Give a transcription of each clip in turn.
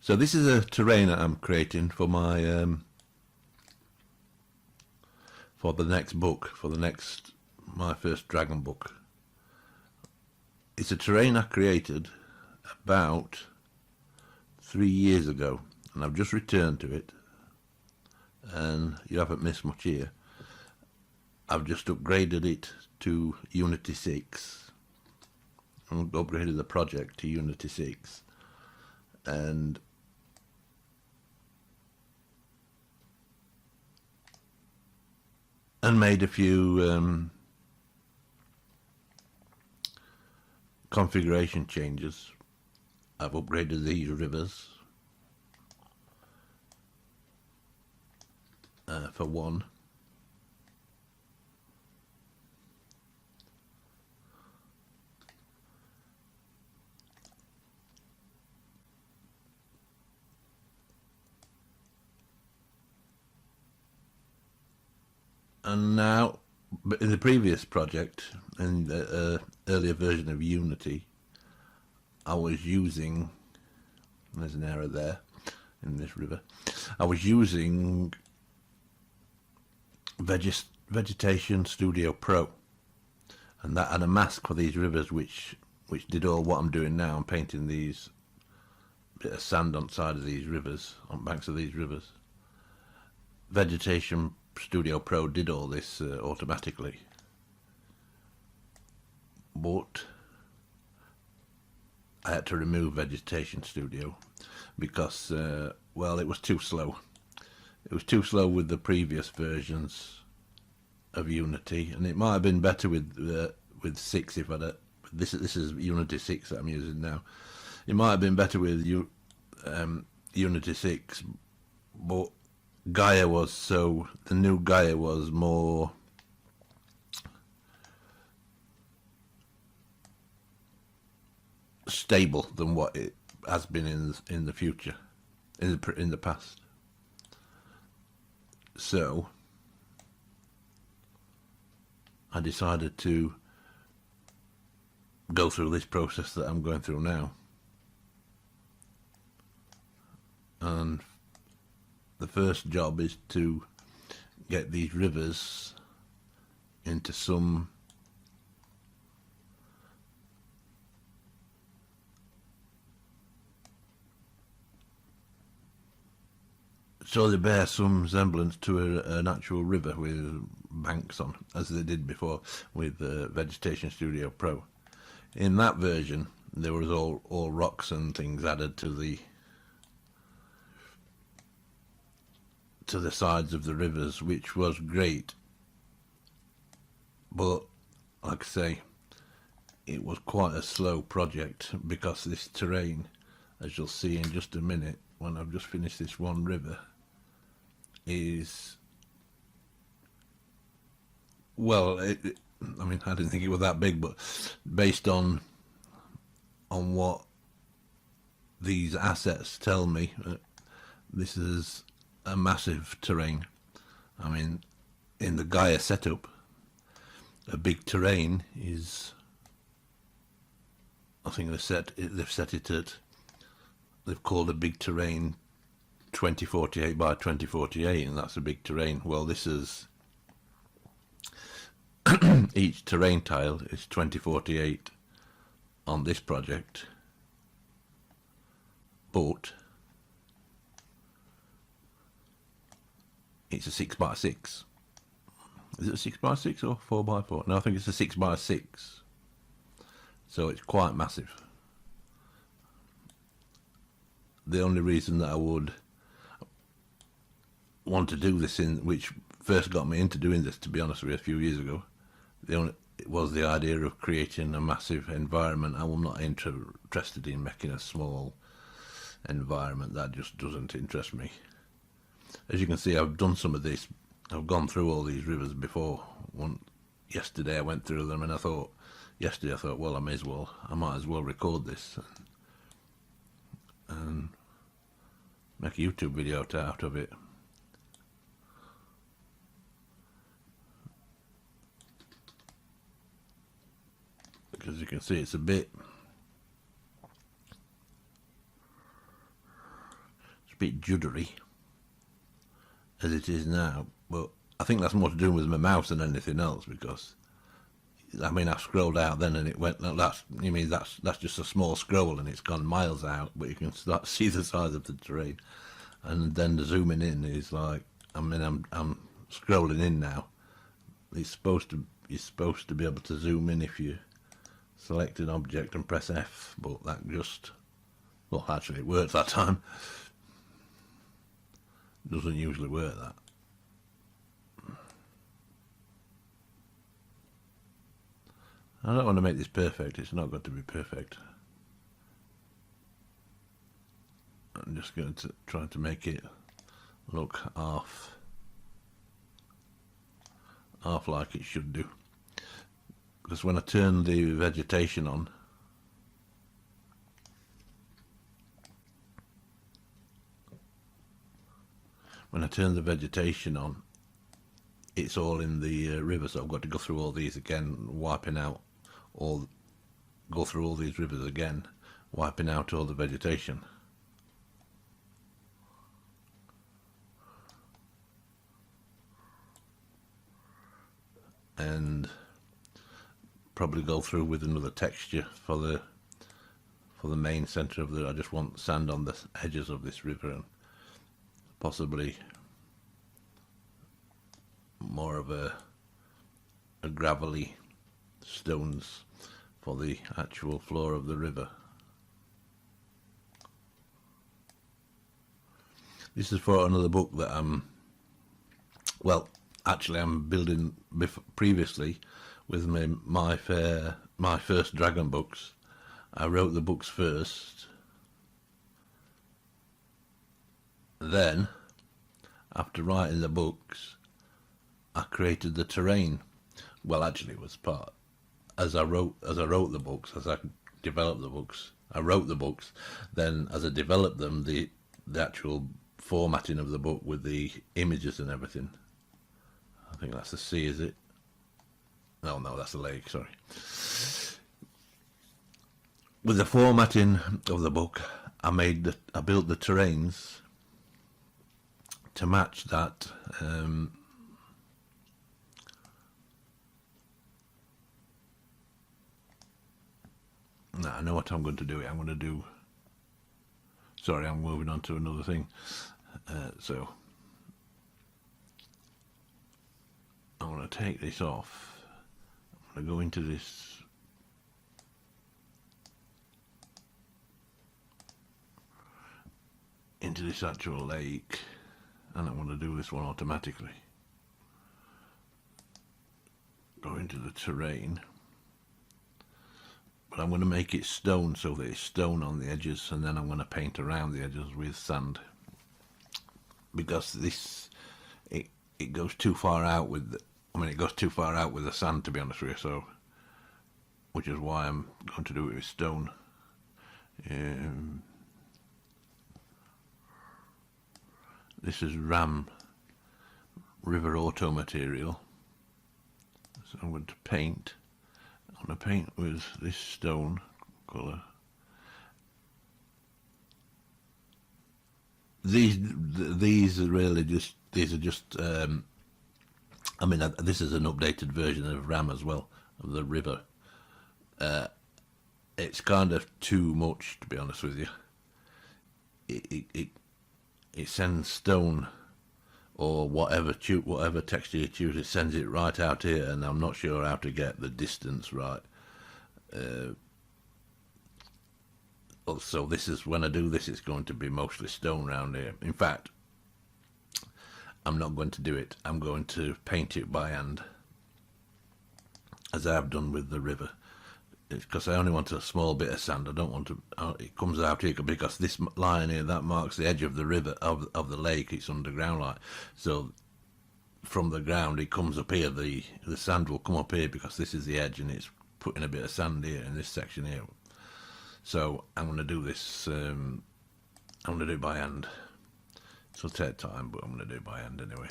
So this is a terrain that I'm creating for my for the next book, my first dragon book. It's a terrain I created about 3 years ago, and I've just returned to it, and you haven't missed much here. I've just upgraded it to Unity 6. I've upgraded the project to Unity 6, and made a few configuration changes. I've upgraded these rivers for one. And now, in the previous project, in the earlier version of Unity, I was using, there's an error there in this river, I was using Vegetation Studio Pro, and that had a mask for these rivers which did all what I'm doing now. I'm painting these bit of sand on side of these rivers, on banks of these rivers. Vegetation Studio Pro did all this automatically, but I had to remove Vegetation Studio because well, it was too slow. It was too slow with the previous versions of Unity, and it might have been better with 6 if I'd this is Unity 6 that I'm using now. It might have been better with Unity 6, but Gaia was the new Gaia was more stable than what it has been in the future, in the past. So I decided to go through this process that I'm going through now, and the first job is to get these rivers into some so they bear some semblance to an actual river with banks on, as they did before with Vegetation Studio Pro. In that version, there was all rocks and things added to the sides of the rivers, which was great, but like I say, it was quite a slow project because this terrain, as you'll see in just a minute when I've just finished this one river, is, well, I mean, I didn't think it was that big, but based on what these assets tell me, this is a massive terrain. I mean, in the Gaia setup, a big terrain is, I think they've set it at, they've called a big terrain 2048 by 2048, and that's a big terrain. Well, this is each terrain tile is 2048 on this project, but it's a 6x6. Is it a 6x6 or 4x4? No, I think it's a 6x6. So it's quite massive. The only reason that I would want to do this, which first got me into doing this, to be honest with you, a few years ago, it was the idea of creating a massive environment. I'm not interested in making a small environment. That just doesn't interest me. As you can see, I've done some of this. I've gone through all these rivers before. Yesterday I went through them, and I thought, well, I might as well record this and make a YouTube video out of it. Because you can see it's a bit bit juddery as it is now, but I think that's more to do with my mouse than anything else, because I mean, I scrolled out then and it went, that's just a small scroll and it's gone miles out, but you can start to see the size of the terrain. And then the zooming in is like, I mean, I'm scrolling in now. You're supposed to be able to zoom in if you select an object and press F, but that just, well, actually it worked that time. Doesn't usually work that. I don't want to make this perfect, it's not going to be perfect. I'm just going to try to make it look half like it should do. Because when I turn the vegetation on, it's all in the river, so I've got to go through all these again, wiping out all, go through all these rivers again, wiping out all the vegetation. And probably go through with another texture for the main centre of the, I just want sand on the edges of this river, and possibly more of a gravelly stones for the actual floor of the river. This is for another book that I'm building previously with my first dragon books. I wrote the books first, then after writing the books I created the terrain. Well, actually it was part, as I wrote the books, as I developed the books, I wrote the books, then as I developed them, the actual formatting of the book with the images and everything. I think that's the sea, is it? No, that's the lake, sorry. With the formatting of the book, I built the terrains to match that. I know what I'm going to do. Sorry, I'm moving on to another thing. So I want to take this off. I'm going to go into this actual lake, and I want to do this one automatically. Go into the terrain, but I'm going to make it stone so that it's stone on the edges, and then I'm going to paint around the edges with sand, because it goes too far out with it goes too far out with the sand, to be honest with you, so which is why I'm going to do it with stone. This is River Auto material, so I'm going to paint. I'm going to paint with this stone colour. These are really just, this is an updated version of RAM as well, of the river. It's kind of too much, to be honest with you. It sends stone or whatever texture you choose, it sends it right out here, and I'm not sure how to get the distance right. So this is, when I do this, it's going to be mostly stone round here. In fact, I'm not going to do it. I'm going to paint it by hand, as I've done with the river. It's because I only want a small bit of sand. I don't want to. It comes out here because this line here, that marks the edge of the river, of the lake. It's underground, like, so. From the ground, it comes up here. The sand will come up here because this is the edge, and it's putting a bit of sand here in this section here. So I'm going to do this. I'm going to do it by hand. It'll take time, but I'm going to do it by hand anyway.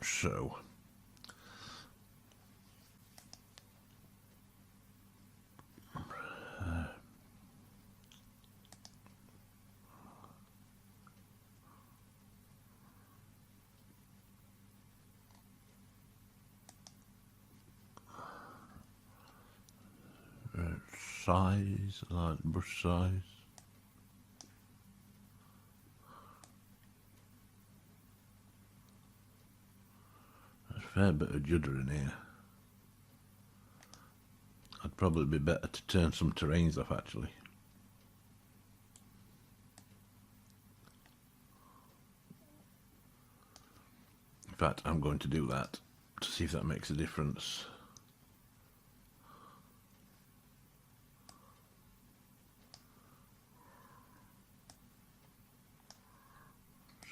So size, like brush size. There's a fair bit of judder in here. I'd probably be better to turn some terrains off actually. In fact, I'm going to do that to see if that makes a difference.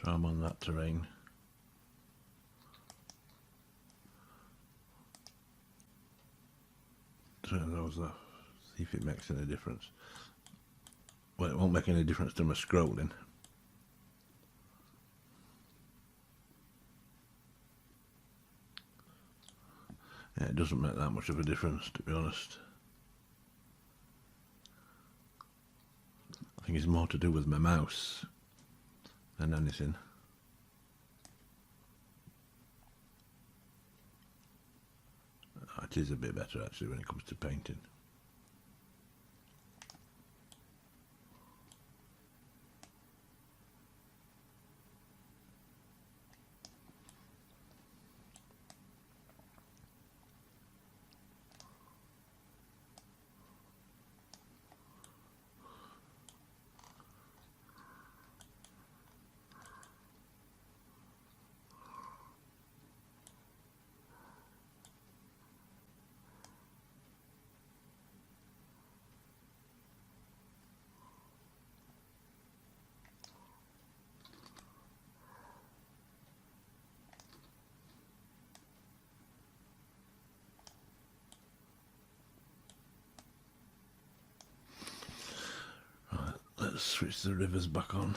So I'm on that terrain. Turn those off, see if it makes any difference. Well, it won't make any difference to my scrolling. Yeah, it doesn't make that much of a difference, to be honest. I think it's more to do with my mouse than anything. It is a bit better actually when it comes to painting. Let's switch the rivers back on.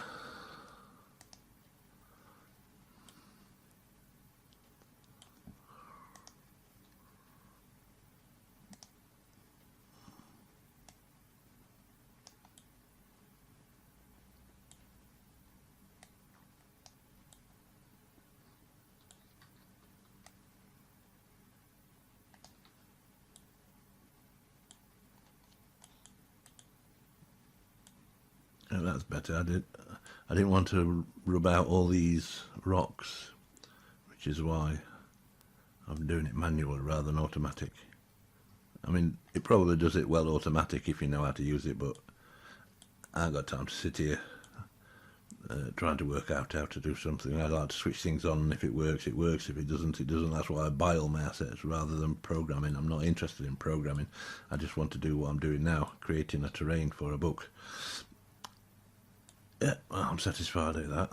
Yeah, that's better. I didn't want to rub out all these rocks, which is why I'm doing it manually rather than automatic. I mean, it probably does it well automatic if you know how to use it, but I ain't got time to sit here trying to work out how to do something. I like to switch things on, and if it works, it works. If it doesn't, it doesn't. That's why I buy all my assets rather than programming. I'm not interested in programming. I just want to do what I'm doing now, creating a terrain for a book. Yeah, well, I'm satisfied with that.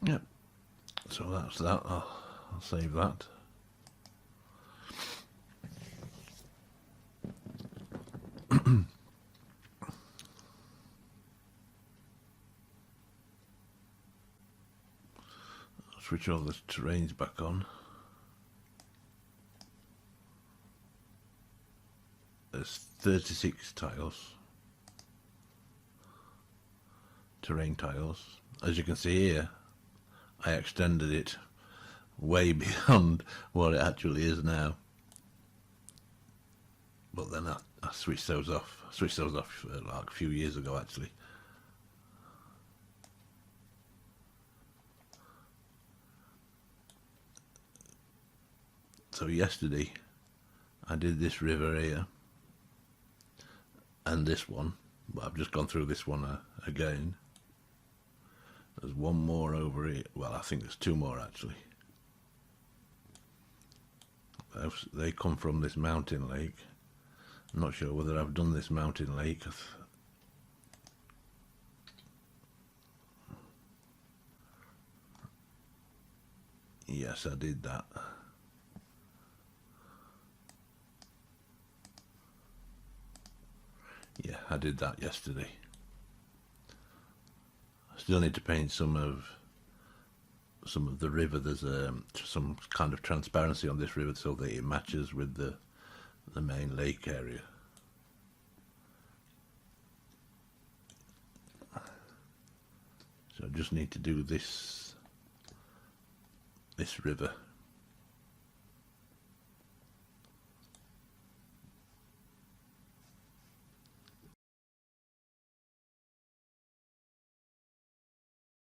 Yep, so that's that. I'll save that. Switch all the terrains back on. There's 36 tiles, terrain tiles. As you can see here, I extended it way beyond what it actually is now. But then I switched those off. I switched those off like a few years ago actually. So yesterday I did this river here and this one, but I've just gone through this one again. There's one more over here. Well, I think there's two more actually. They come from this mountain lake. I'm not sure whether I've done this mountain lake. Yes, I did that. Yeah, I did that yesterday. I still need to paint some some of the river. There's some kind of transparency on this river so that it matches with the main lake area. So I just need to do this river